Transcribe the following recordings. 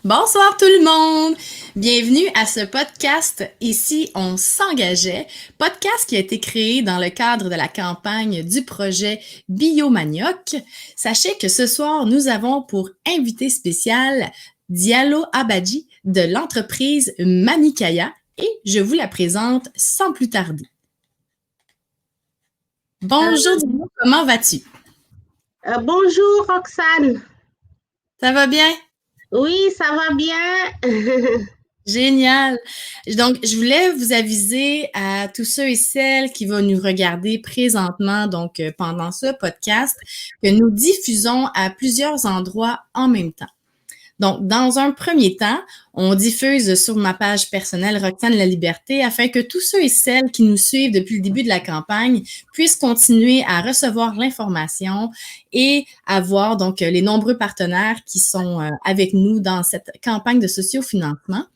Bonsoir tout le monde! Bienvenue à ce podcast Ici on s'engageait, podcast qui a été créé dans le cadre de la campagne du projet Biomanioc. Sachez que ce soir, nous avons pour invité spécial Diallo Abadji de l'entreprise Mamikaya et je vous la présente sans plus tarder. Bonjour Diallo, comment vas-tu? Bonjour Roxane. Ça va bien? Oui, ça va bien. Génial. Donc, je voulais vous aviser à tous ceux et celles qui vont nous regarder présentement, donc pendant ce podcast, que nous diffusons à plusieurs endroits en même temps. Donc, dans un premier temps, on diffuse sur ma page personnelle Roxane La Liberté afin que tous ceux et celles qui nous suivent depuis le début de la campagne puissent continuer à recevoir l'information et avoir donc les nombreux partenaires qui sont avec nous dans cette campagne de sociofinancement.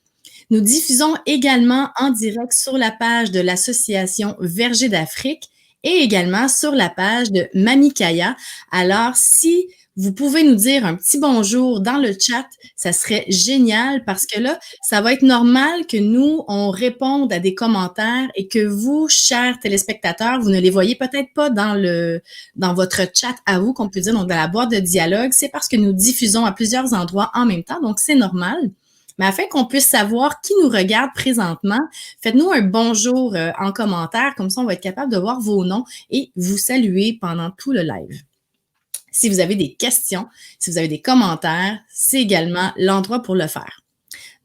Nous diffusons également en direct sur la page de l'association Verger d'Afrique et également sur la page de Mamikaya. Alors, si vous pouvez nous dire un petit bonjour dans le chat, ça serait génial parce que là, ça va être normal que nous, on réponde à des commentaires et que vous, chers téléspectateurs, vous ne les voyez peut-être pas dans votre chat à vous, qu'on peut dire, donc dans la boîte de dialogue. C'est parce que nous diffusons à plusieurs endroits en même temps, donc c'est normal. Mais afin qu'on puisse savoir qui nous regarde présentement, faites-nous un bonjour en commentaire, comme ça on va être capable de voir vos noms et vous saluer pendant tout le live. Si vous avez des questions, si vous avez des commentaires, c'est également l'endroit pour le faire.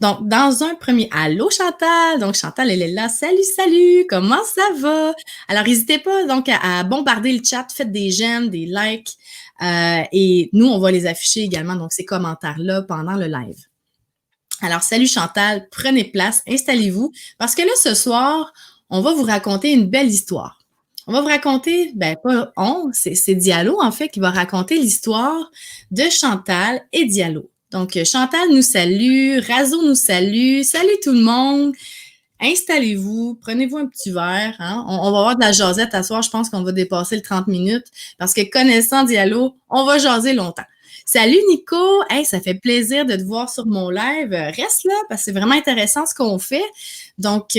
Donc, dans un premier... Allô Chantal! Donc, Chantal, elle est là. Salut, salut! Comment ça va? Alors, n'hésitez pas donc à bombarder le chat. Faites des j'aime, des likes. Et nous, on va les afficher également, donc ces commentaires-là, pendant le live. Alors, salut Chantal, prenez place, installez-vous, parce que là, ce soir, on va vous raconter une belle histoire. On va vous raconter, c'est Diallo, en fait, qui va raconter l'histoire de Chantal et Diallo. Donc, Chantal nous salue, Razo nous salue, salut tout le monde, installez-vous, prenez-vous un petit verre, hein? On va avoir de la jasette à soir, je pense qu'on va dépasser le 30 minutes, parce que connaissant Diallo, on va jaser longtemps. Salut Nico, hey, ça fait plaisir de te voir sur mon live. Reste là parce que c'est vraiment intéressant ce qu'on fait. Donc,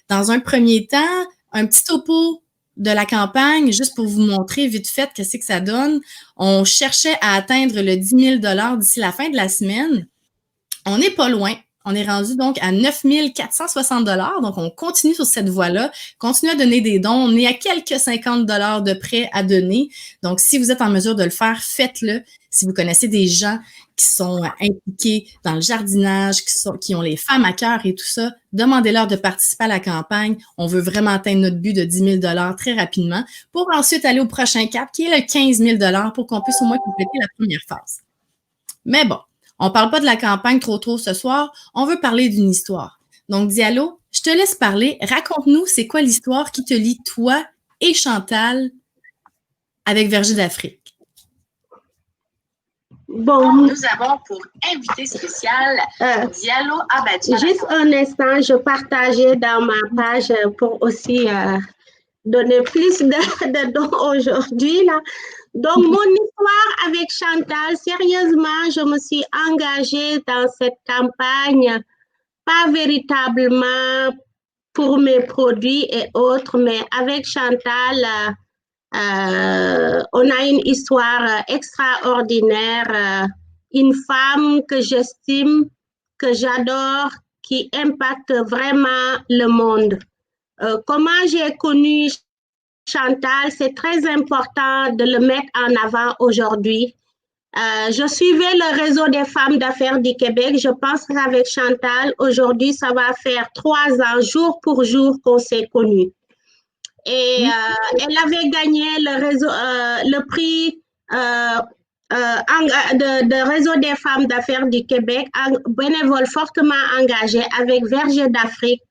dans un premier temps, un petit topo de la campagne, juste pour vous montrer vite fait qu'est-ce que ça donne. On cherchait à atteindre le 10 000 d'ici la fin de la semaine. On n'est pas loin. On est rendu donc à 9 460 $. Donc, on continue sur cette voie-là. Continue à donner des dons. On est à quelques 50 $ de prêts à donner. Donc, si vous êtes en mesure de le faire, faites-le. Si vous connaissez des gens qui sont impliqués dans le jardinage, qui ont les femmes à cœur et tout ça, demandez-leur de participer à la campagne. On veut vraiment atteindre notre but de 10 000 $ très rapidement pour ensuite aller au prochain cap qui est le 15 000 $ pour qu'on puisse au moins compléter la première phase. Mais bon, on ne parle pas de la campagne trop tôt ce soir, on veut parler d'une histoire. Donc, Diallo, je te laisse parler. Raconte-nous, c'est quoi l'histoire qui te lie, toi et Chantal, avec Verger d'Afrique? Bon, nous avons pour invité spécial Diallo Abadji. Juste un instant, je partageais dans ma page pour aussi donner plus de dons aujourd'hui, là. Donc, mon histoire avec Chantal, sérieusement, je me suis engagée dans cette campagne, pas véritablement pour mes produits et autres, mais avec Chantal, on a une histoire extraordinaire, une femme que j'estime, que j'adore, qui impacte vraiment le monde. Comment j'ai connu Chantal, c'est très important de le mettre en avant aujourd'hui. Je suivais le réseau des femmes d'affaires du Québec. Je pense qu'avec Chantal, aujourd'hui, ça va faire 3 ans, jour pour jour, qu'on s'est connus. Et elle avait gagné le prix de réseau des femmes d'affaires du Québec, bénévole fortement engagé avec Verger d'Afrique.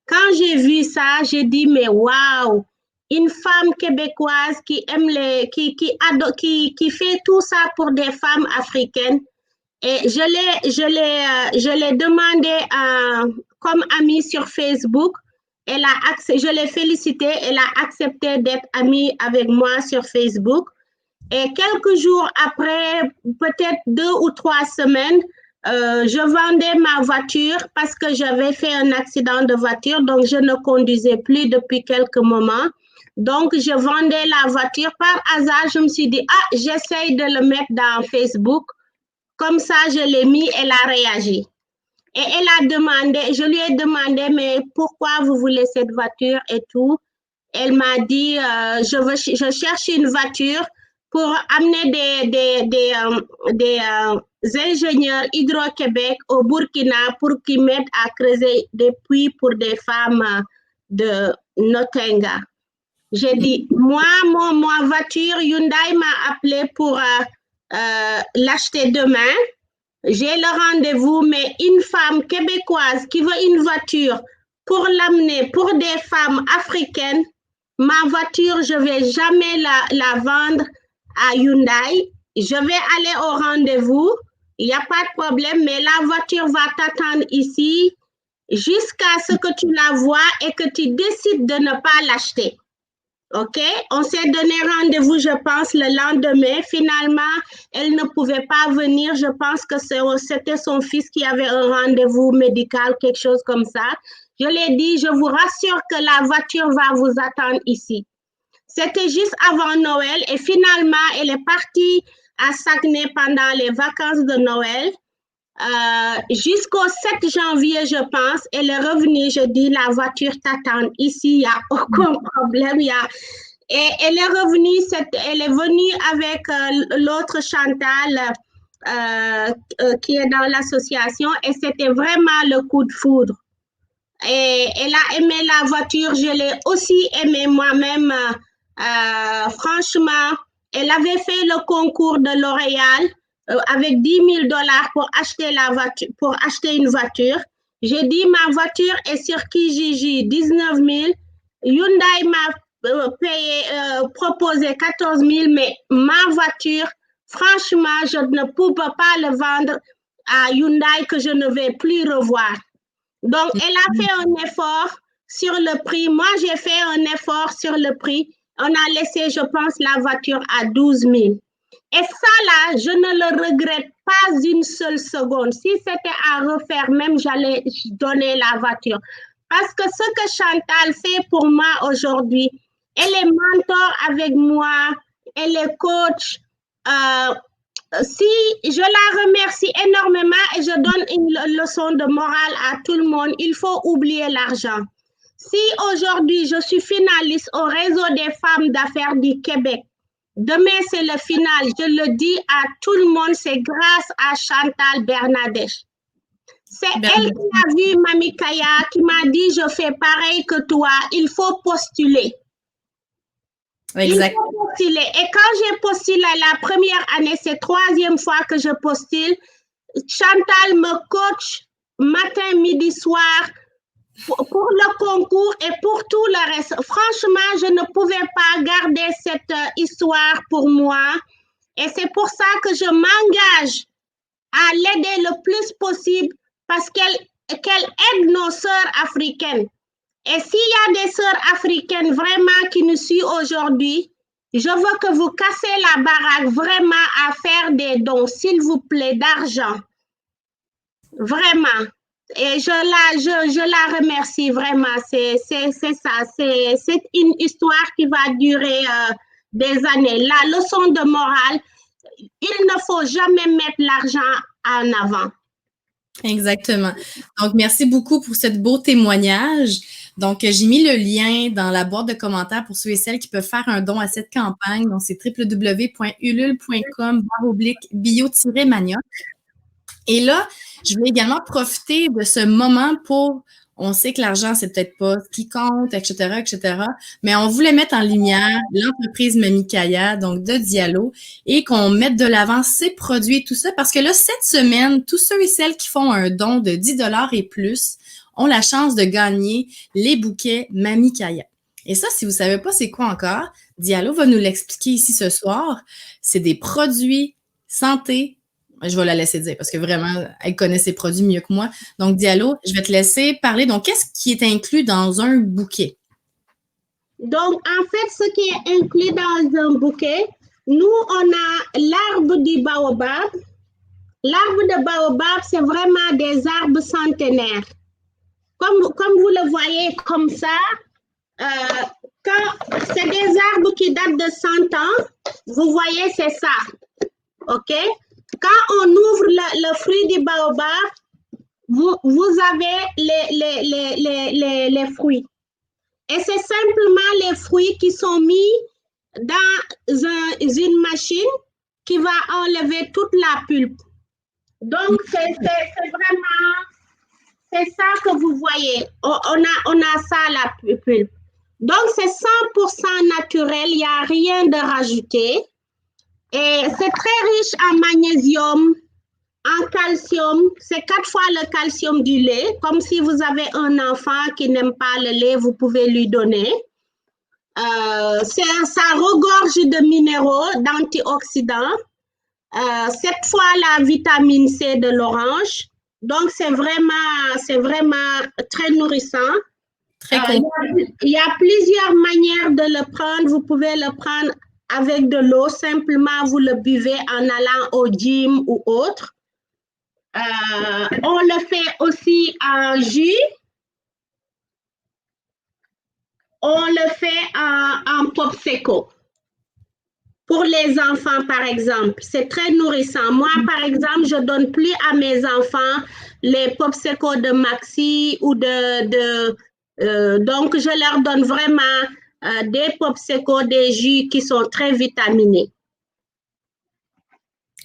Quand j'ai vu ça, j'ai dit, mais waouh, une femme québécoise qui aime qui fait tout ça pour des femmes africaines. Et je l'ai demandé comme amie sur Facebook. Je l'ai félicitée, elle a accepté d'être amie avec moi sur Facebook. Et quelques jours après, peut-être 2 ou 3 semaines, je vendais ma voiture parce que j'avais fait un accident de voiture, donc je ne conduisais plus depuis quelques moments. Donc, je vendais la voiture. Par hasard, je me suis dit, ah, j'essaye de le mettre dans Facebook. Comme ça, je l'ai mis, elle a réagi. Et elle a demandé, je lui ai demandé, mais pourquoi vous voulez cette voiture et tout. Elle m'a dit, je cherche une voiture pour amener des ingénieurs Hydro-Québec au Burkina pour qu'ils m'aident à creuser des puits pour des femmes de Notenga. J'ai dit, moi, ma voiture Hyundai m'a appelé pour l'acheter demain. J'ai le rendez-vous, mais une femme québécoise qui veut une voiture pour l'amener pour des femmes africaines, ma voiture, je ne vais jamais la vendre à Hyundai. Je vais aller au rendez-vous, il n'y a pas de problème, mais la voiture va t'attendre ici jusqu'à ce que tu la vois et que tu décides de ne pas l'acheter. OK? On s'est donné rendez-vous, je pense, le lendemain. Finalement, elle ne pouvait pas venir. Je pense que c'était son fils qui avait un rendez-vous médical, quelque chose comme ça. Je lui ai dit, je vous rassure que la voiture va vous attendre ici. C'était juste avant Noël et finalement, elle est partie à Saguenay pendant les vacances de Noël. Jusqu'au 7 janvier, je pense, elle est revenue. Je dis, la voiture t'attend ici, il n'y a aucun problème. Et elle est revenue, elle est venue avec l'autre Chantal qui est dans l'association et c'était vraiment le coup de foudre. Et elle a aimé la voiture, je l'ai aussi aimé moi-même. Franchement, elle avait fait le concours de L'Oréal avec 10 000 $ pour acheter une voiture. J'ai dit, ma voiture est sur Kijiji, 19 000. Hyundai m'a proposé 14 000, mais ma voiture, franchement, je ne pouvais pas le vendre à Hyundai que je ne vais plus revoir. Donc, elle a fait un effort sur le prix. Moi, j'ai fait un effort sur le prix. On a laissé, je pense, la voiture à 12 000. Et ça, là, je ne le regrette pas une seule seconde. Si c'était à refaire, même j'allais donner la voiture. Parce que ce que Chantal fait pour moi aujourd'hui, elle est mentor avec moi, elle est coach. Si je la remercie énormément et je donne une leçon de morale à tout le monde, il faut oublier l'argent. Si aujourd'hui je suis finaliste au réseau des femmes d'affaires du Québec, demain c'est le final, je le dis à tout le monde, c'est grâce à Chantal Bernadette. C'est elle qui a vu Mami Kaya, qui m'a dit, je fais pareil que toi, il faut postuler. Exact. Il faut postuler. Et quand j'ai postulé la première année, c'est 3e fois que je postule, Chantal me coach matin, midi, soir pour le concours et pour tout le reste. Franchement, je ne pouvais pas garder cette histoire pour moi. Et c'est pour ça que je m'engage à l'aider le plus possible parce qu'elle aide nos sœurs africaines. Et s'il y a des sœurs africaines vraiment qui nous suivent aujourd'hui, je veux que vous cassez la baraque vraiment à faire des dons, s'il vous plaît, d'argent. Vraiment. Et je la remercie vraiment. C'est ça. C'est une histoire qui va durer des années. La leçon de morale, il ne faut jamais mettre l'argent en avant. Exactement. Donc, merci beaucoup pour ce beau témoignage. Donc, j'ai mis le lien dans la boîte de commentaires pour ceux et celles qui peuvent faire un don à cette campagne. Donc, c'est www.ulule.com/bio-manioc. Et là, je voulais également profiter de ce moment pour, on sait que l'argent, c'est peut-être pas ce qui compte, etc., mais on voulait mettre en lumière l'entreprise Mami Kaya, donc de Diallo, et qu'on mette de l'avant ses produits et tout ça, parce que là, cette semaine, tous ceux et celles qui font un don de 10 $ et plus ont la chance de gagner les bouquets Mami Kaya. Et ça, si vous savez pas c'est quoi encore, Diallo va nous l'expliquer ici ce soir. C'est des produits santé. Je vais la laisser dire parce que vraiment, elle connaît ses produits mieux que moi. Donc, Diallo, je vais te laisser parler. Donc, qu'est-ce qui est inclus dans un bouquet? Donc, en fait, ce qui est inclus dans un bouquet, nous, on a l'arbre du baobab. L'arbre de baobab, c'est vraiment des arbres centenaires. Comme vous le voyez comme ça, c'est des arbres qui datent de 100 ans. Vous voyez, c'est ça. OK? Quand on ouvre le fruit du baobab, vous avez les fruits. Et c'est simplement les fruits qui sont mis dans une machine qui va enlever toute la pulpe. Donc, c'est vraiment, c'est ça que vous voyez. On a ça, la pulpe. Donc, c'est 100% naturel, il n'y a rien de rajouté. Et c'est très riche en magnésium, en calcium. C'est 4 fois le calcium du lait. Comme si vous avez un enfant qui n'aime pas le lait, vous pouvez lui donner. Ça regorge de minéraux, d'antioxydants. 7 fois la vitamine C de l'orange. Donc, c'est vraiment très nourrissant. Il y a plusieurs manières de le prendre. Vous pouvez le prendre avec de l'eau. Simplement, vous le buvez en allant au gym ou autre. On le fait aussi en jus. On le fait en popsicle. Pour les enfants, par exemple, c'est très nourrissant. Moi, par exemple, je ne donne plus à mes enfants les popsicles de Maxi ou donc, je leur donne vraiment des popsicles, des jus qui sont très vitaminés.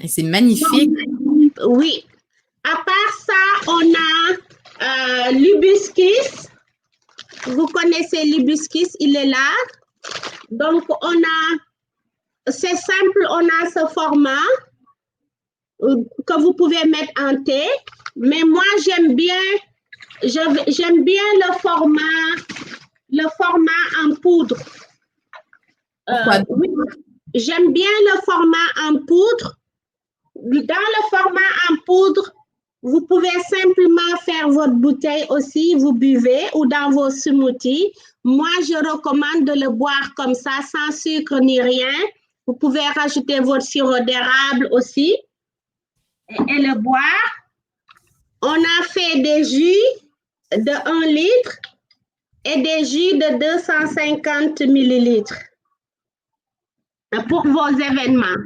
Et c'est magnifique. Donc, oui. À part ça, on a l'hibiscus. Vous connaissez l'hibiscus, il est là. Donc, c'est simple, on a ce format que vous pouvez mettre en thé. Mais moi, j'aime bien le format en poudre. Oui, j'aime bien le format en poudre. Dans le format en poudre, vous pouvez simplement faire votre bouteille aussi, vous buvez, ou dans vos smoothies. Moi, je recommande de le boire comme ça, sans sucre ni rien. Vous pouvez rajouter votre sirop d'érable aussi et le boire. On a fait des jus de 1 litre et des jus de 250 millilitres pour vos événements.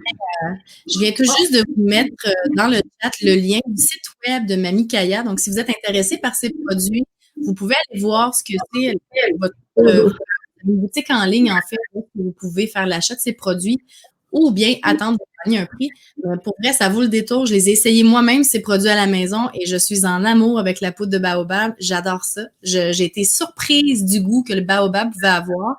Je viens tout juste de vous mettre dans le chat le lien du site web de Mamie Kaya. Donc, si vous êtes intéressé par ces produits, vous pouvez aller voir ce que c'est votre boutique en ligne, en fait, où vous pouvez faire l'achat de ces produits ou bien attendre de gagner un prix. Pour vrai, ça vaut le détour. Je les ai essayés moi-même, ces produits à la maison, et je suis en amour avec la poudre de baobab. J'adore ça. J'ai été surprise du goût que le baobab pouvait avoir.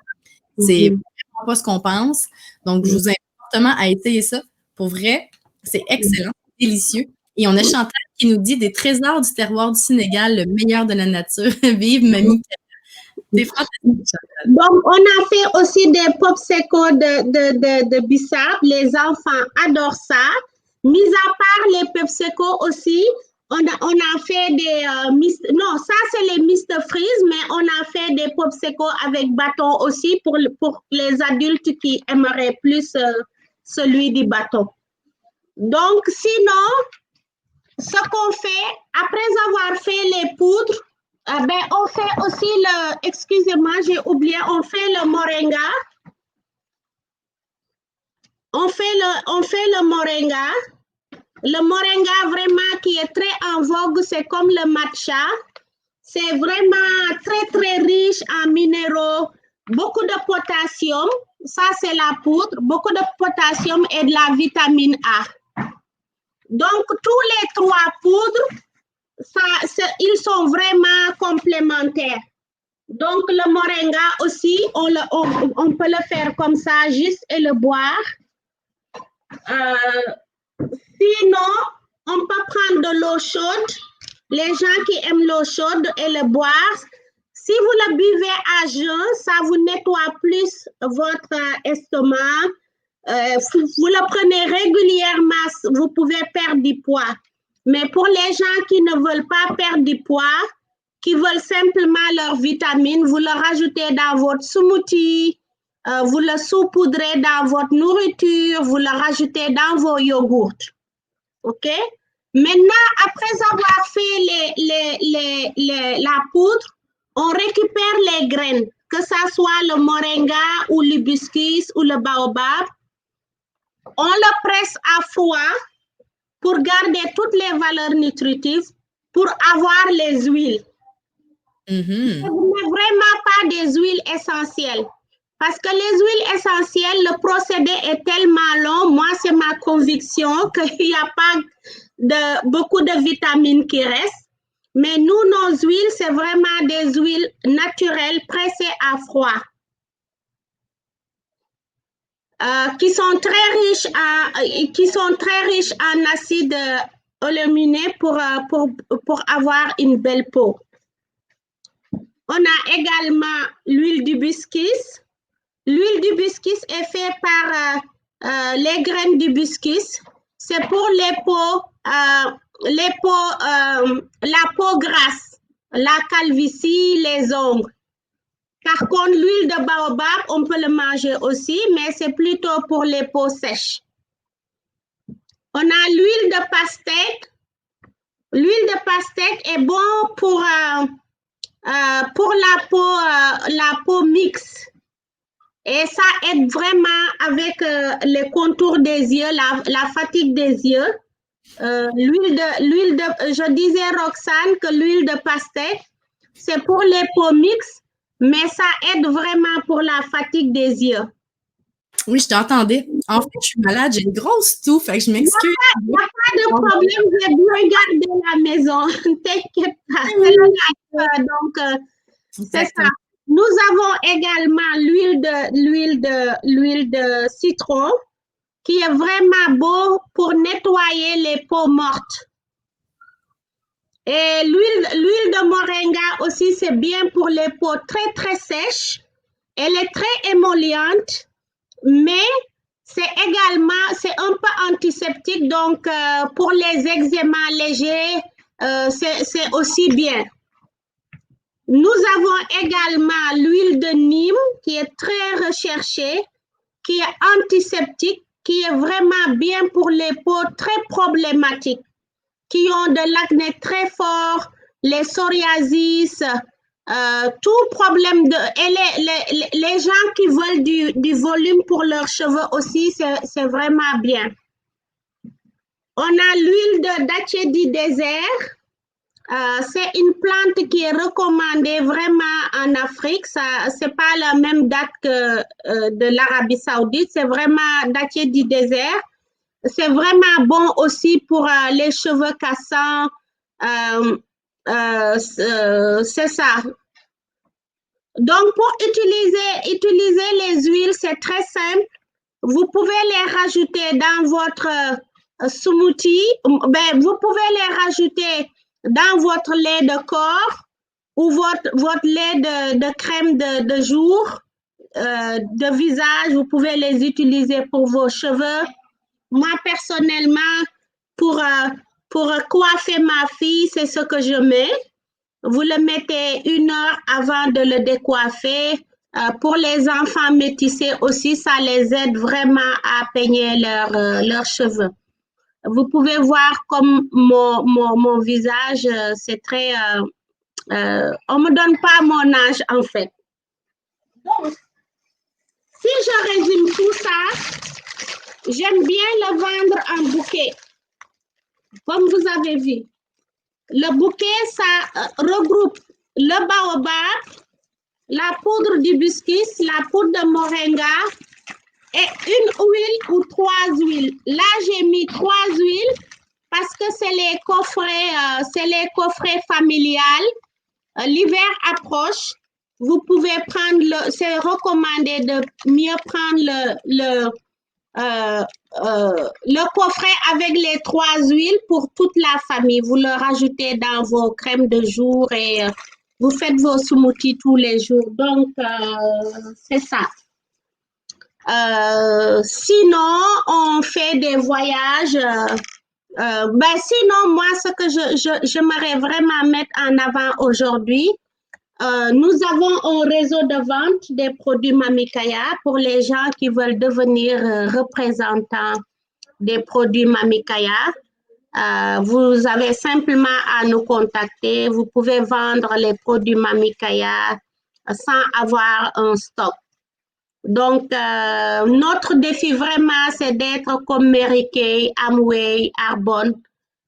C'est vraiment pas ce qu'on pense. Donc, je vous invite fortement à essayer ça. Pour vrai, c'est excellent, c'est délicieux. Et on a Chantal qui nous dit des trésors du terroir du Sénégal, le meilleur de la nature. Vive Mamie Kaya. C'est fantastique, Chantal. Donc, on a fait aussi des popsicles de bissap. Les enfants adorent ça. Mis à part les popsicles aussi, on a fait des non, ça c'est les Mr Freeze, mais on a fait des popsicles avec bâton aussi pour les adultes qui aimeraient plus celui du bâton. Donc, sinon, ce qu'on fait, après avoir fait les poudres, on fait aussi excusez-moi, j'ai oublié, on fait le moringa. On fait le moringa. Le moringa vraiment qui est très en vogue, c'est comme le matcha. C'est vraiment très, très riche en minéraux, beaucoup de potassium. Ça, c'est la poudre, beaucoup de potassium et de la vitamine A. Donc, tous les 3 poudres, ils sont vraiment complémentaires. Donc, le moringa aussi, on peut le faire comme ça, juste et le boire. Sinon, on peut prendre de l'eau chaude. Les gens qui aiment l'eau chaude et le boire, si vous le buvez à jeun, ça vous nettoie plus votre estomac. Vous le prenez régulièrement, vous pouvez perdre du poids. Mais pour les gens qui ne veulent pas perdre du poids, qui veulent simplement leurs vitamines, vous le rajoutez dans votre smoothie, vous le saupoudrez dans votre nourriture, vous le rajoutez dans vos yogourts. OK? Maintenant, après avoir fait la poudre, on récupère les graines, que ça soit le moringa ou l'hibiscus ou le baobab. On le presse à froid pour garder toutes les valeurs nutritives, pour avoir les huiles. Mm-hmm. Ce n'est vraiment pas des huiles essentielles. Parce que les huiles essentielles, le procédé est tellement long. Moi, c'est ma conviction qu'il n'y a pas beaucoup de vitamines qui restent. Mais nous, nos huiles, c'est vraiment des huiles naturelles pressées à froid. Qui sont très riches en acides oléagineux pour avoir une belle peau. On a également l'huile d'hibiscus. L'huile d'hibiscus est faite par les graines d'hibiscus. C'est pour la peau grasse, la calvitie, les ongles. Par contre, l'huile de baobab, on peut le manger aussi, mais c'est plutôt pour les peaux sèches. On a l'huile de pastèque. L'huile de pastèque est bon pour la peau mixte. Et ça aide vraiment avec les contours des yeux, la fatigue des yeux. Je disais, Roxane, que l'huile de pastèque, c'est pour les peaux mixtes, mais ça aide vraiment pour la fatigue des yeux. Oui, je t'entendais. En fait, je suis malade, j'ai une grosse toux, fait que je m'excuse. Il n'y a pas de problème, j'ai bien gardé la maison. T'inquiète pas, c'est le live, donc c'est ça. Nous avons également l'huile de citron qui est vraiment beau pour nettoyer les peaux mortes. Et l'huile de moringa aussi, c'est bien pour les peaux très, très sèches. Elle est très émolliente, mais c'est un peu antiseptique. Donc, pour les eczémas légers, c'est aussi bien. Nous avons également l'huile de Nîmes qui est très recherchée, qui est antiseptique, qui est vraiment bien pour les peaux très problématiques, qui ont de l'acné très fort, les psoriasis, tout problème et les gens qui veulent du volume pour leurs cheveux aussi, c'est vraiment bien. On a l'huile de dattier du désert. C'est une plante qui est recommandée vraiment en Afrique. C'est pas la même date que de l'Arabie Saoudite. C'est vraiment dattier du désert. C'est vraiment bon aussi pour les cheveux cassants. C'est ça. Donc, pour utiliser les huiles, c'est très simple. Vous pouvez les rajouter dans votre smoothie. Vous pouvez les rajouter dans votre lait de corps ou votre lait de crème de jour, de visage. Vous pouvez les utiliser pour vos cheveux. Moi, personnellement, pour coiffer ma fille, c'est ce que je mets. Vous le mettez 1 heure avant de le décoiffer. Pour les enfants métissés aussi, ça les aide vraiment à peigner leurs cheveux. Vous pouvez voir comme mon visage, c'est très... on ne me donne pas mon âge, en fait. Donc, si je résume tout ça, j'aime bien le vendre en bouquet, comme vous avez vu. Le bouquet, ça regroupe le baobab, la poudre d'hibiscus, la poudre de moringa et une huile ou 3 huiles. Là, j'ai mis 3 huiles parce que c'est les coffrets familiales. L'hiver approche. Vous pouvez prendre c'est recommandé de mieux prendre le coffret avec les 3 huiles pour toute la famille. Vous le rajoutez dans vos crèmes de jour et vous faites vos smoothies tous les jours. Donc, c'est ça. Sinon, on fait des voyages. Sinon, moi, ce que j'aimerais vraiment mettre en avant aujourd'hui, Nous avons un réseau de vente des produits Mamikaya pour les gens qui veulent devenir représentants des produits Mamikaya. Vous avez simplement à nous contacter. Vous pouvez vendre les produits Mamikaya sans avoir un stock. Donc, notre défi vraiment, c'est d'être comme Mary Kay, Amway, Arbonne.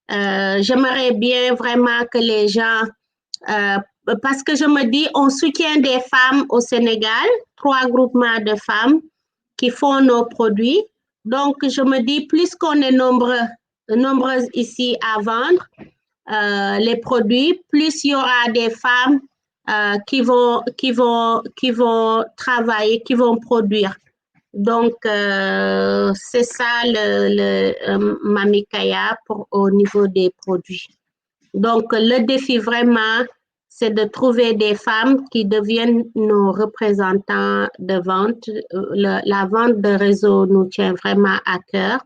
J'aimerais bien vraiment que les gens, parce que je me dis, on soutient des femmes au Sénégal, 3 groupements de femmes qui font nos produits. Donc, je me dis, plus qu'on est nombreuses ici à vendre les produits, plus il y aura des femmes qui vont travailler, qui vont produire. Donc, c'est ça le Mamikaya au niveau des produits. Donc, le défi vraiment, c'est de trouver des femmes qui deviennent nos représentants de vente. La vente de réseau nous tient vraiment à cœur.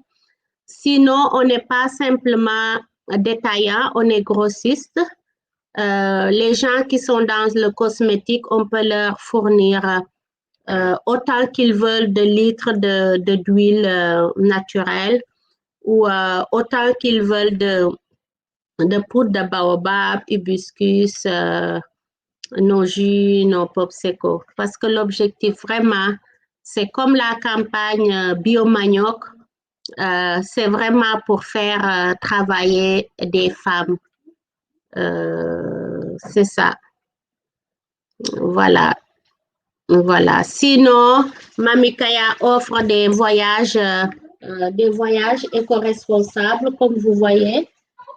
Sinon, on n'est pas simplement détaillant, on est grossiste. Les gens qui sont dans le cosmétique, on peut leur fournir autant qu'ils veulent de litres d'huile naturelle ou autant qu'ils veulent de poudre de baobab, hibiscus, nos jus, nos popsicles. Parce que l'objectif vraiment, c'est comme la campagne Biomanioc, c'est vraiment pour faire travailler des femmes. C'est ça. Voilà. Voilà. Sinon, Mamikaya offre des voyages éco-responsables, comme vous voyez.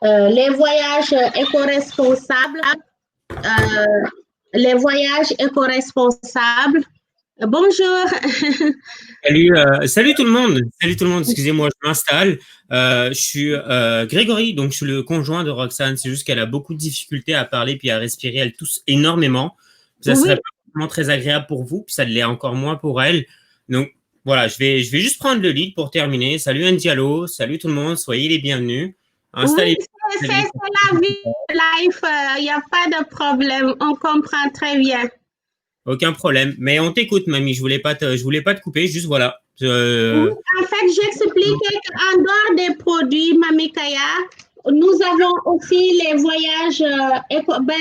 Les voyages éco-responsables, Bonjour. Salut tout le monde. Salut tout le monde. Excusez-moi, je m'installe. Je suis Grégory, donc je suis le conjoint de Roxane. C'est juste qu'elle a beaucoup de difficultés à parler puis à respirer. Elle tousse énormément. Ça serait pas vraiment très agréable pour vous, puis ça l'est encore moins pour elle. Donc voilà, je vais juste prendre le lead pour terminer. Salut Ndiallo, salut tout le monde. Soyez les bienvenus. Installez-vous. Oui, c'est la vie life. Il n'y a pas de problème. On comprend très bien. Aucun problème. Mais on t'écoute, mamie. Je voulais pas te couper. Juste voilà. Oui, en fait, j'expliquais qu'en dehors des produits Mamikaya, nous avons aussi les voyages.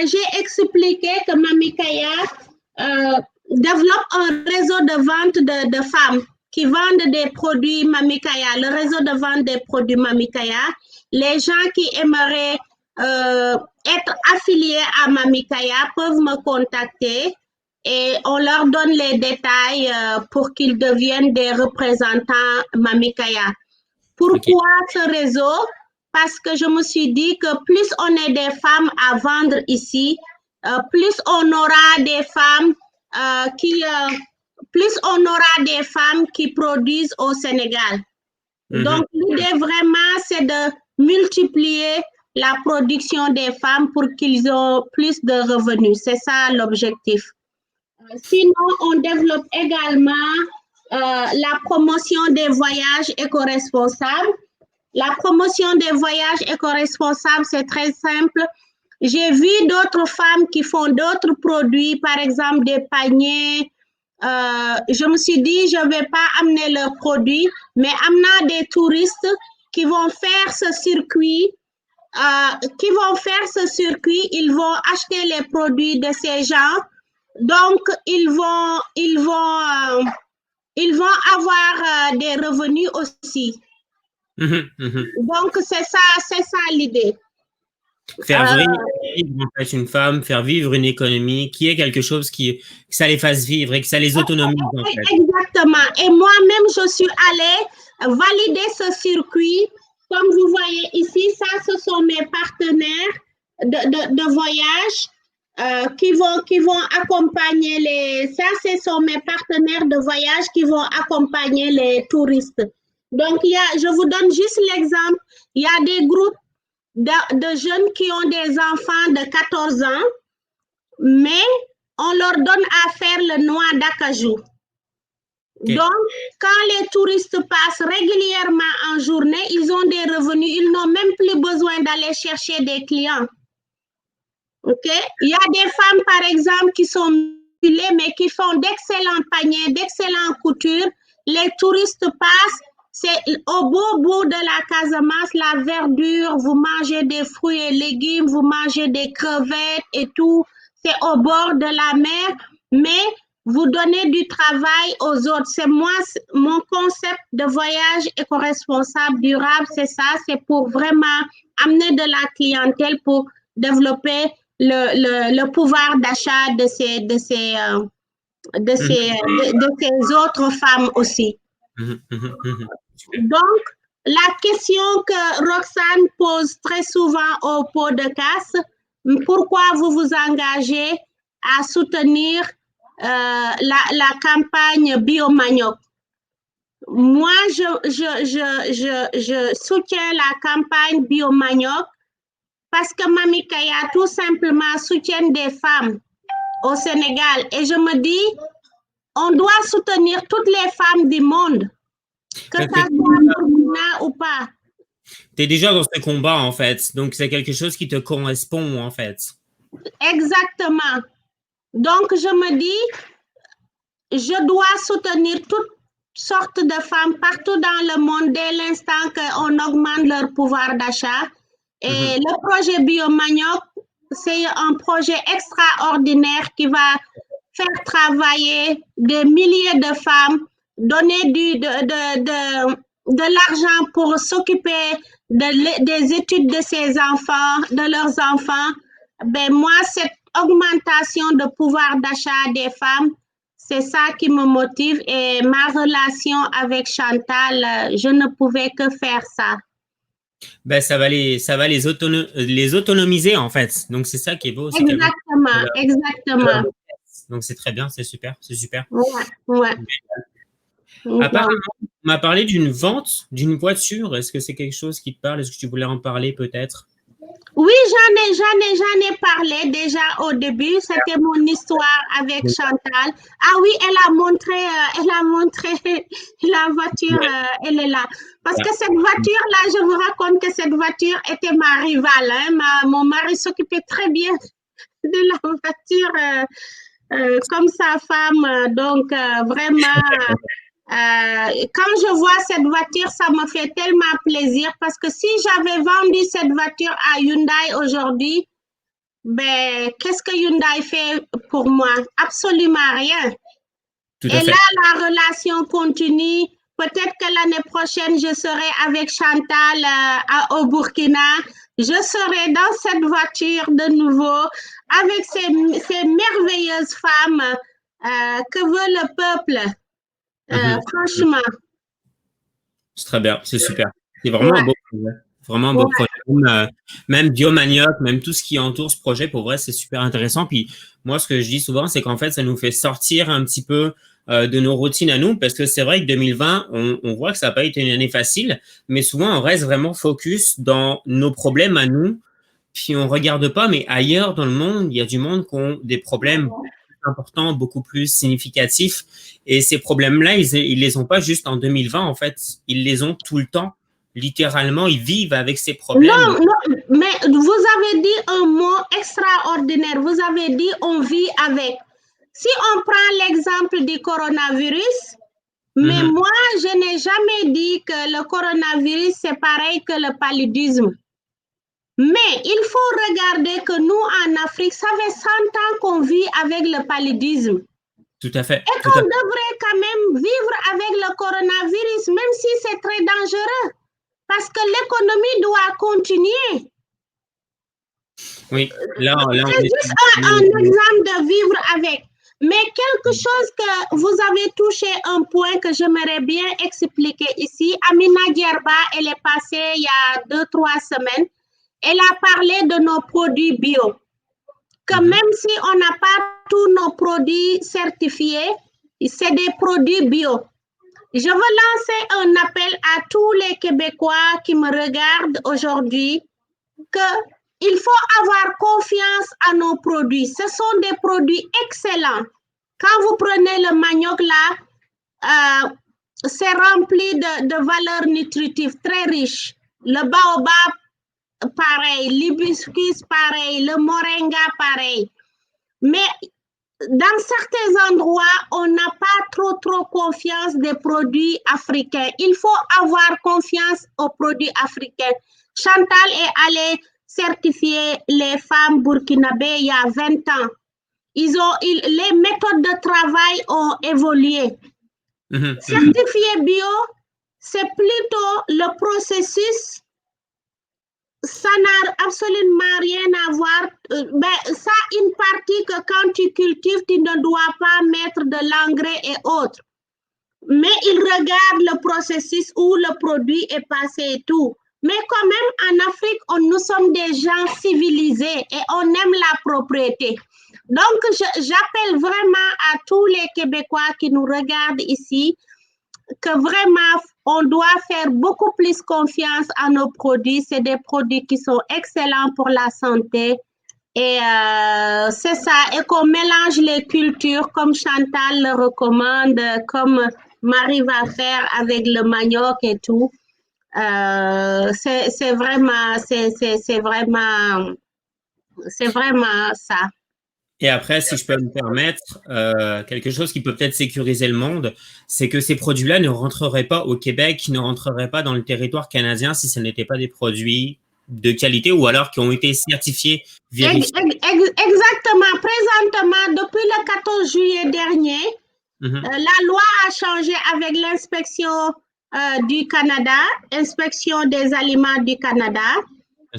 J'ai expliqué que Mamikaya développe un réseau de vente de femmes qui vendent des produits Mamikaya. Le réseau de vente des produits Mamikaya. Les gens qui aimeraient être affiliés à Mamikaya peuvent me contacter et on leur donne les détails pour qu'ils deviennent des représentants Mamikaya. Pourquoi ce réseau? Parce que je me suis dit que plus on est des femmes à vendre ici, plus on aura des femmes qui produisent au Sénégal. Donc, l'idée vraiment, c'est de multiplier la production des femmes pour qu'ils aient plus de revenus. C'est ça l'objectif. Sinon, on développe également la promotion des voyages éco-responsables. La promotion des voyages éco-responsables, c'est très simple. J'ai vu d'autres femmes qui font d'autres produits, par exemple des paniers. Je me suis dit, je ne vais pas amener leurs produits, mais amener des touristes qui vont faire ce circuit. Ils vont acheter les produits de ces gens. Donc, ils vont avoir des revenus aussi. Donc, c'est ça l'idée. Faire vivre en fait une femme, faire vivre une économie qui est quelque chose que ça les fasse vivre et que ça les autonomise. En fait. Exactement. Et moi-même, je suis allée valider ce circuit. Comme vous voyez ici, ça, ce sont mes partenaires de voyage qui vont accompagner ce sont mes partenaires de voyage qui vont accompagner les touristes. Donc, je vous donne juste l'exemple. Il y a des groupes de jeunes qui ont des enfants de 14 ans, mais on leur donne à faire le noix d'acajou. Okay. Donc, quand les touristes passent régulièrement en journée, ils ont des revenus. Ils n'ont même plus besoin d'aller chercher des clients. OK? Il y a des femmes, par exemple, qui sont mutilées, mais qui font d'excellents paniers, d'excellentes coutures. Les touristes passent. C'est au bout de la Casamance, la verdure, vous mangez des fruits et légumes, vous mangez des crevettes et tout. C'est au bord de la mer, mais vous donnez du travail aux autres. C'est moi, mon concept de voyage éco-responsable durable, c'est ça, c'est pour vraiment amener de la clientèle pour développer le pouvoir d'achat de ces autres femmes aussi. Donc, la question que Roxane pose très souvent au podcast, pourquoi vous vous engagez à soutenir la campagne Biomanioc? Moi, je soutiens la campagne Biomanioc parce que Mami Kaya tout simplement soutient des femmes au Sénégal. Et je me dis, on doit soutenir toutes les femmes du monde, que ça soit Burkina ou pas. Tu es déjà dans ce combat, en fait. Donc, c'est quelque chose qui te correspond, en fait. Exactement. Donc, je me dis, je dois soutenir toutes sortes de femmes partout dans le monde dès l'instant qu'on augmente leur pouvoir d'achat. Et le projet Biomanioc, c'est un projet extraordinaire qui va faire travailler des milliers de femmes, donner de l'argent pour s'occuper des études de ses enfants, de leurs enfants. Ben moi, cette augmentation de pouvoir d'achat des femmes, c'est ça qui me motive et ma relation avec Chantal, je ne pouvais que faire ça. Ben, ça va les autonomiser, en fait. Donc, c'est ça qui est beau. Exactement, exactement. Donc, c'est très bien, c'est super, c'est super. Ouais. Apparemment, on m'a parlé d'une vente d'une voiture. Est-ce que c'est quelque chose qui te parle? Est-ce que tu voulais en parler peut-être? Oui, j'en ai parlé déjà au début. C'était mon histoire avec Chantal. Ah oui, elle a montré la voiture, elle est là. Parce que cette voiture-là, je vous raconte que cette voiture était ma rivale. Hein. Mon mari s'occupait très bien de la voiture comme sa femme. Donc, vraiment... quand je vois cette voiture, ça me fait tellement plaisir parce que si j'avais vendu cette voiture à Hyundai aujourd'hui, ben, qu'est-ce que Hyundai fait pour moi? Absolument rien. Et là, la relation continue. Peut-être que l'année prochaine, je serai avec Chantal au Burkina. Je serai dans cette voiture de nouveau avec ces merveilleuses femmes que veut le peuple. Franchement. C'est très bien, c'est super. C'est vraiment un beau projet. Vraiment un beau projet. Même Biomanioc, même tout ce qui entoure ce projet, pour vrai, c'est super intéressant. Puis moi, ce que je dis souvent, c'est qu'en fait, ça nous fait sortir un petit peu de nos routines à nous, parce que c'est vrai que 2020, on voit que ça n'a pas été une année facile, mais souvent, on reste vraiment focus dans nos problèmes à nous, puis on regarde pas, mais ailleurs dans le monde, il y a du monde qui ont des problèmes importants, beaucoup plus significatifs. Et ces problèmes-là, ils les ont pas juste en 2020, en fait. Ils les ont tout le temps. Littéralement, ils vivent avec ces problèmes. Non, mais vous avez dit un mot extraordinaire. Vous avez dit on vit avec. Si on prend l'exemple du coronavirus, mais moi, je n'ai jamais dit que le coronavirus, c'est pareil que le paludisme. Mais il faut regarder que nous, en Afrique, ça fait 100 ans qu'on vit avec le paludisme. Tout à fait. Et qu'on devrait quand même vivre avec le coronavirus, même si c'est très dangereux. Parce que l'économie doit continuer. Oui, là c'est juste un exemple de vivre avec. Mais quelque chose que vous avez touché un point que j'aimerais bien expliquer ici. Amina Djerba, elle est passée il y a 2-3 semaines. Elle a parlé de nos produits bio. Que même si on n'a pas tous nos produits certifiés, c'est des produits bio. Je veux lancer un appel à tous les Québécois qui me regardent aujourd'hui qu'il faut avoir confiance à nos produits. Ce sont des produits excellents. Quand vous prenez le manioc là, c'est rempli de valeurs nutritives très riches. Le baobab, pareil, l'hibiscus pareil, le moringa pareil. Mais dans certains endroits, on n'a pas trop confiance des produits africains. Il faut avoir confiance aux produits africains. Chantal est allée certifier les femmes burkinabées il y a 20 ans. Les méthodes de travail ont évolué. Certifié bio, c'est plutôt le processus. Ça n'a absolument rien à voir. Ça, une partie que quand tu cultives, tu ne dois pas mettre de l'engrais et autres. Mais ils regardent le processus où le produit est passé et tout. Mais quand même, en Afrique, nous sommes des gens civilisés et on aime la propriété. Donc, j'appelle vraiment à tous les Québécois qui nous regardent ici que vraiment, on doit faire beaucoup plus confiance à nos produits. C'est des produits qui sont excellents pour la santé. Et c'est ça. Et qu'on mélange les cultures comme Chantal le recommande, comme Marie va faire avec le manioc et tout. C'est vraiment ça. Et après, si je peux me permettre, quelque chose qui peut peut-être sécuriser le monde, c'est que ces produits-là ne rentreraient pas au Québec, ne rentreraient pas dans le territoire canadien si ce n'étaient pas des produits de qualité ou alors qui ont été certifiés, vérifiés. Exactement. Présentement, depuis le 14 juillet dernier, la loi a changé avec l'inspection du Canada, inspection des aliments du Canada.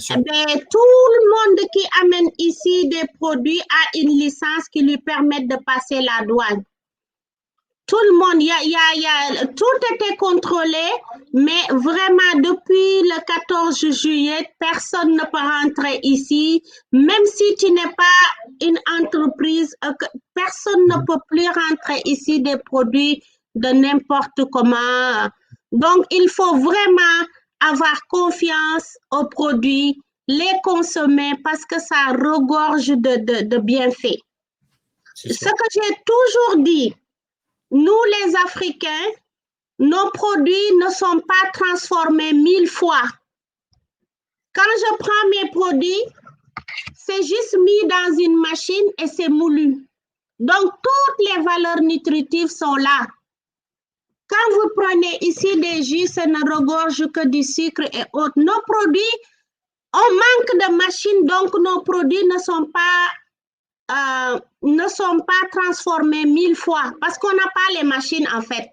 Ben, tout le monde qui amène ici des produits a une licence qui lui permet de passer la douane. Tout le monde, tout était contrôlé, mais vraiment depuis le 14 juillet, personne ne peut rentrer ici. Même si tu n'es pas une entreprise, personne ne peut plus rentrer ici des produits de n'importe comment. Donc, il faut vraiment avoir confiance aux produits, les consommer parce que ça regorge de bienfaits. Ce que j'ai toujours dit, nous les Africains, nos produits ne sont pas transformés 1000 fois. Quand je prends mes produits, c'est juste mis dans une machine et c'est moulu. Donc, toutes les valeurs nutritives sont là. Quand vous prenez ici des jus, ça ne regorge que du sucre et autres. Nos produits, on manque de machines, donc nos produits ne sont pas transformés 1000 fois parce qu'on n'a pas les machines en fait.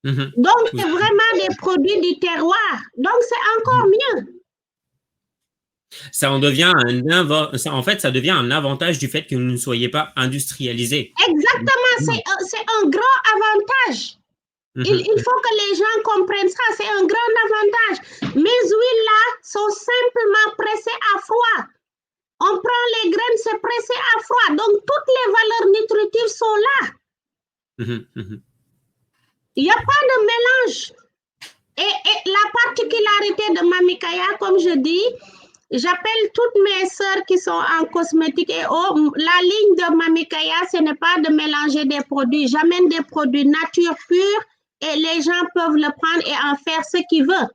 Donc, c'est vraiment des produits du terroir. Donc, c'est encore mieux. Ça en devient en fait, ça devient un avantage du fait que vous ne soyez pas industrialisés. Exactement, c'est un grand avantage. Il faut que les gens comprennent ça, c'est un grand avantage. Mes huiles-là sont simplement pressées à froid. On prend les graines, c'est pressé à froid. Donc, toutes les valeurs nutritives sont là. Il n'y a pas de mélange. Et la particularité de Mamikaya, comme je dis, j'appelle toutes mes sœurs qui sont en cosmétique et la ligne de Mamikaya, ce n'est pas de mélanger des produits. J'amène des produits nature pure et les gens peuvent le prendre et en faire ce qu'ils veulent.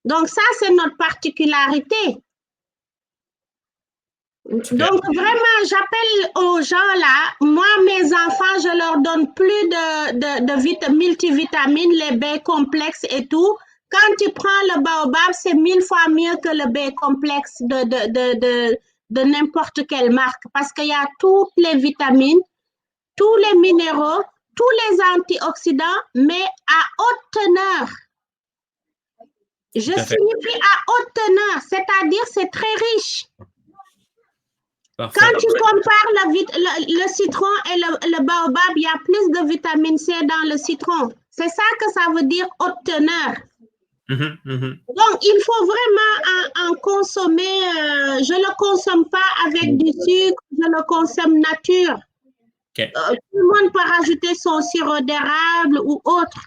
Donc, ça, c'est notre particularité. Donc, vraiment, j'appelle aux gens là, moi, mes enfants, je leur donne plus de multivitamines, les B complexes et tout. Quand tu prends le baobab, c'est 1000 fois mieux que le B complexe de n'importe quelle marque parce qu'il y a toutes les vitamines, tous les minéraux, tous les antioxydants, mais à haute teneur. Je signifie à haute teneur, c'est-à-dire c'est très riche. Parfait. Quand tu compares le citron et le baobab, il y a plus de vitamine C dans le citron. C'est ça que ça veut dire haute teneur. Donc, il faut vraiment en consommer. Je ne le consomme pas avec du sucre, je le consomme nature. Tout le monde peut rajouter son sirop d'érable ou autre.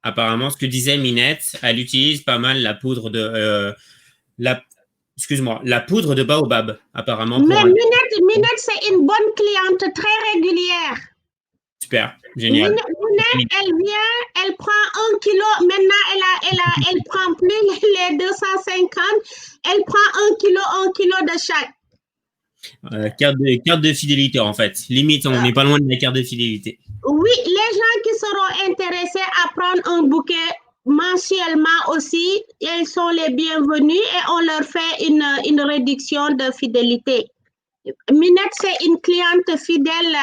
Apparemment, ce que disait Minette, elle utilise pas mal la poudre de... la poudre de baobab, apparemment. Mais Minette, c'est une bonne cliente très régulière. Super, génial. Minette, Mounette, elle vient, elle prend 1 kilo. Maintenant, elle prend plus les 250. Elle prend 1 kilo de chaque. Carte de fidélité, en fait. Limite, on n'est pas loin de la carte de fidélité. Oui, les gens qui seront intéressés à prendre un bouquet mensuellement aussi, ils sont les bienvenus et on leur fait une réduction de fidélité. Minette, c'est une cliente fidèle.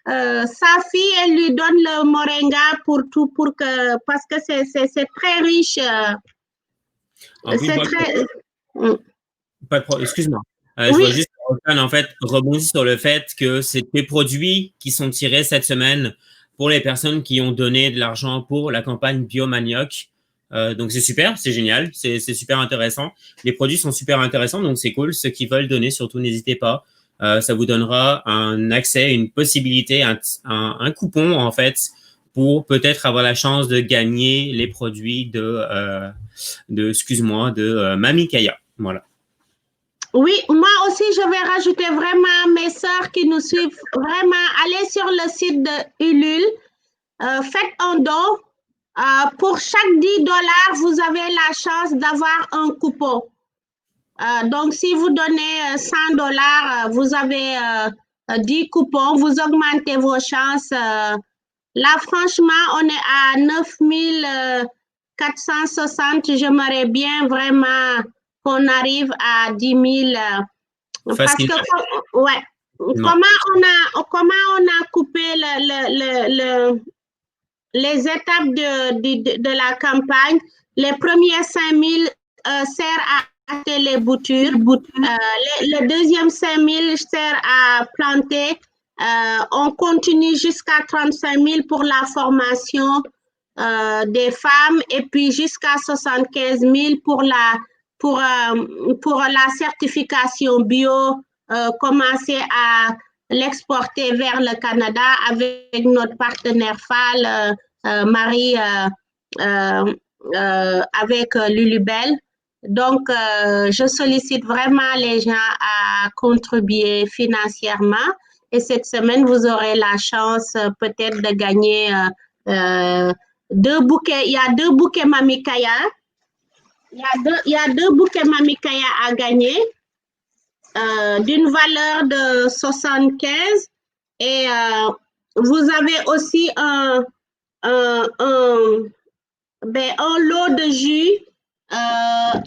Sa fille, elle lui donne le moringa parce que c'est très riche. Excuse-moi. Oui. Je veux juste en fait rebondir sur le fait que c'est des produits qui sont tirés cette semaine pour les personnes qui ont donné de l'argent pour la campagne Biomanioc. Donc c'est super, c'est génial, c'est super intéressant. Les produits sont super intéressants, donc c'est cool. Ceux qui veulent donner, surtout n'hésitez pas. Ça vous donnera un accès, une possibilité, un coupon en fait pour peut-être avoir la chance de gagner les produits de Mamie Kaya. Voilà. Oui, moi aussi, je vais rajouter vraiment mes sœurs qui nous suivent. Vraiment, allez sur le site de Ulule, faites un don. Pour chaque $10, vous avez la chance d'avoir un coupon. Donc, si vous donnez $100, vous avez 10 coupons, vous augmentez vos chances. Là, franchement, on est à 9460. J'aimerais bien vraiment qu'on arrive à 10 000. Parce que, ouais, comment on a coupé les étapes de la campagne. Les premiers 5 000 servent à acheter les boutures. Le deuxième 5 000 sert à planter. On continue jusqu'à 35 000 pour la formation des femmes et puis jusqu'à 75 000 pour la certification bio, commencer à l'exporter vers le Canada avec notre partenaire phare, Marie, avec Lulubelle. Donc, je sollicite vraiment les gens à contribuer financièrement. Et cette semaine, vous aurez la chance peut-être de gagner 2 bouquets. Il y a 2 bouquets Mamie Kaya. Il y a 2 bouquets Mamie Kaya à gagner d'une valeur de 75 et vous avez aussi un lot de jus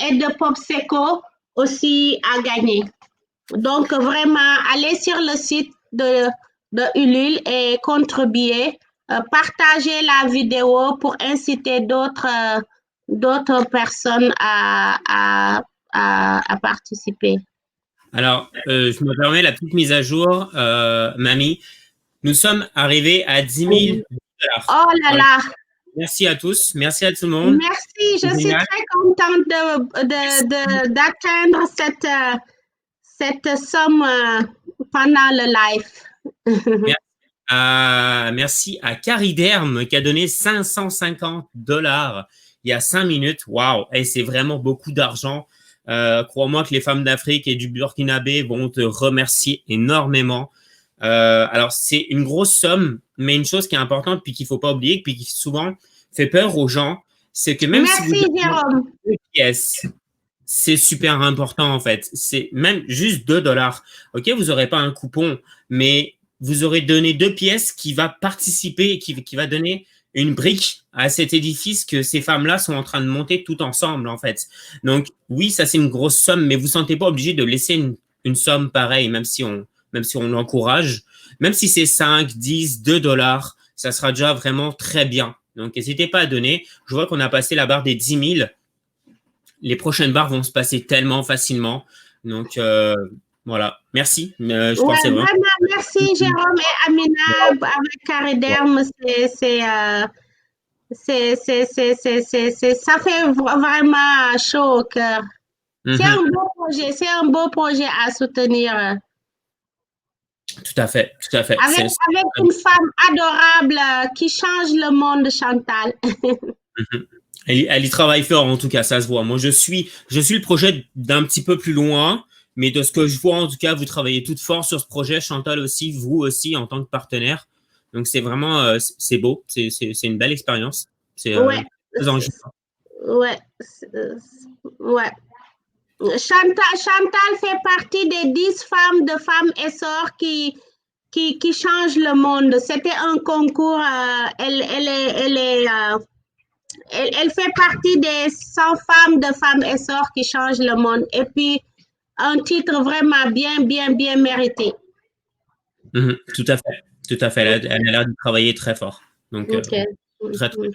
et de Popseco aussi à gagner. Donc, vraiment, allez sur le site de Ulule et contribuer. Partagez la vidéo pour inciter d'autres personnes à participer. Alors, je me permets la petite mise à jour, Mamie. Nous sommes arrivés à 10 000 $. Oh là là! Merci à tous. Merci à tout le monde. Merci. Je suis très contente d'atteindre cette somme pendant le live. Merci à Cariderme qui a donné $550 il y a 5 minutes. Waouh! Et c'est vraiment beaucoup d'argent. Crois-moi que les femmes d'Afrique et du Burkinabé vont te remercier énormément. Alors, c'est une grosse somme, mais une chose qui est importante puis qu'il faut pas oublier, puis qui souvent fait peur aux gens, c'est que même si vous Jérôme. Deux pièces, c'est super important en fait. C'est même juste $2. Ok, vous n'aurez pas un coupon, mais vous aurez donné 2 pièces qui va participer, qui va donner une brique à cet édifice que ces femmes-là sont en train de monter tout ensemble, en fait. Donc, oui, ça, c'est une grosse somme, mais vous ne vous sentez pas obligé de laisser une somme pareille, même si on l'encourage. Même si c'est 5, 10, $2, ça sera déjà vraiment très bien. Donc, n'hésitez pas à donner. Je vois qu'on a passé la barre des 10 000. Les prochaines barres vont se passer tellement facilement. Donc, voilà. Merci. Je pensais vraiment. Merci, Jérôme et Amina, avec Cariderme. Ça fait vraiment chaud au cœur. C'est un beau projet à soutenir. Tout à fait. Avec une femme adorable qui change le monde, Chantal. Elle y travaille fort, en tout cas, ça se voit. Moi, je suis le projet d'un petit peu plus loin, mais de ce que je vois, en tout cas, vous travaillez toutes fort sur ce projet. Chantal aussi, vous aussi, en tant que partenaire. Donc, c'est vraiment, c'est beau. C'est une belle expérience. C'est Ouais, très enrichissant. ouais, ouais. Chantal fait partie des 10 femmes essor qui changent le monde. C'était un concours. Elle fait partie des 100 femmes essor qui changent le monde. Et puis, un titre vraiment bien mérité. Tout à fait. Tout à fait. Elle a l'air de travailler très fort. Donc, Okay. très bien.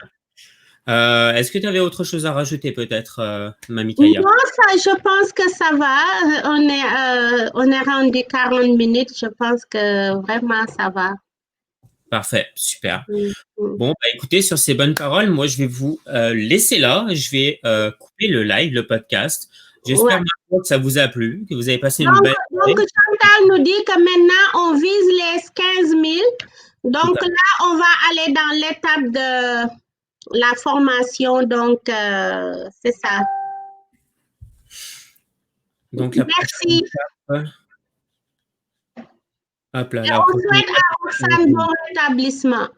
Est-ce que tu avais autre chose à rajouter peut-être, Mamie Kaya? Non, je pense que ça va. On est rendu 40 minutes. Je pense que vraiment ça va. Parfait, super. Bon, bah, écoutez, sur ces bonnes paroles, moi, je vais vous laisser là. Je vais couper le live, le podcast. J'espère que ça vous a plu, que vous avez passé une belle journée. Donc, Chantal nous dit que maintenant, on vise les 15 000. Donc là, on va aller dans l'étape de la formation. Donc, c'est ça. Donc, la merci. Étape, hop là, et on souhaite à Roxane bon rétablissement.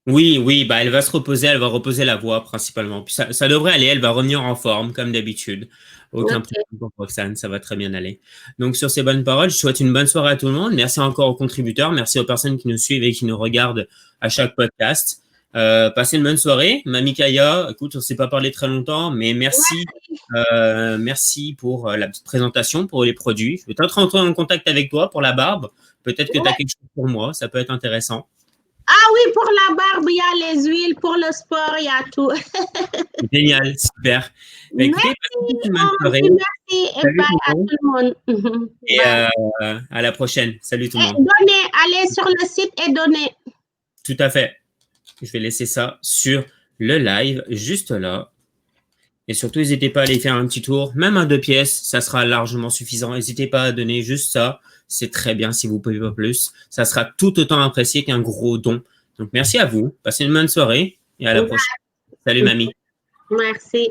Oui, bah, elle va se reposer, elle va reposer la voix principalement. Puis ça devrait aller, elle va revenir en forme comme d'habitude. Aucun problème pour Roxane, ça va très bien aller. Donc, sur ces bonnes paroles, je souhaite une bonne soirée à tout le monde. Merci encore aux contributeurs, merci aux personnes qui nous suivent et qui nous regardent à chaque podcast. Passez une bonne soirée. Mamie Kaya, écoute, on ne s'est pas parlé très longtemps, mais merci. Merci pour la petite présentation, pour les produits. Je vais peut-être rentrer en contact avec toi pour la barbe. Peut-être que tu as quelque chose pour moi, ça peut être intéressant. Ah oui, pour la barbe, il y a les huiles, pour le sport, il y a tout. Génial, super. Bah, écoutez, merci et bye à tout le monde. Et à la prochaine. Salut tout le monde. Donnez, allez sur le site et donnez. Tout à fait. Je vais laisser ça sur le live, juste là. Et surtout, n'hésitez pas à aller faire un petit tour. Même à 2 pièces, ça sera largement suffisant. N'hésitez pas à donner juste ça. C'est très bien si vous ne pouvez pas plus. Ça sera tout autant apprécié qu'un gros don. Donc, merci à vous. Passez une bonne soirée et à la prochaine. Salut, mamie. Merci.